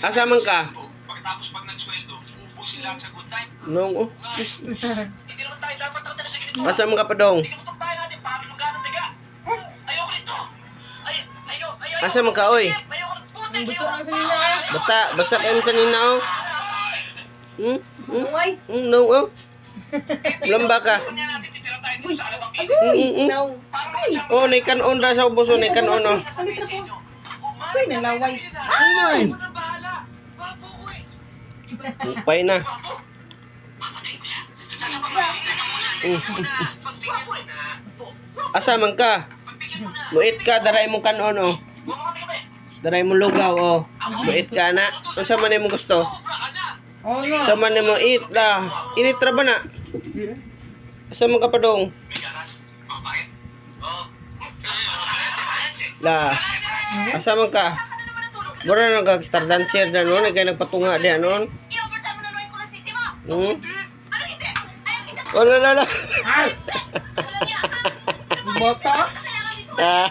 Asa man ka? Pagkatapos pag nagsweldo, ubusin lahat sa good time. Nung, oh. Hindi naman tayo dapat ang sa ganito. Asa man ka pa dong? Hindi naman tayo natin para magkano tiga. Ayoko nito. Ayoko. Asa man ka, oy? Ayoko ng putik. Gusto lang sa nila kayo. Bata, basta kayo sa nina, oh. Uy. No, oh. Lamba ka. Kanya natin titira tayo dito sa alabang Agoy. No. Oh, naikan-on ra sa ubos, oh, naikan-on, oh. Uy, nalaway. Ay! bahala. Bapo ko eh. Upay na. Asa man ka? Muit ka, daray mong kanon, oh. Daray mong lugaw, oh. Muit ka na. Ano sa man mo gusto? Oh, no. Sa man mo eat la. Init ra ba na? Asa man ka pa dong? La. Asa man ka? Mura na kag-star dancer na noon, kay nagpatunga di anon. Wala la la. Bota. Ah.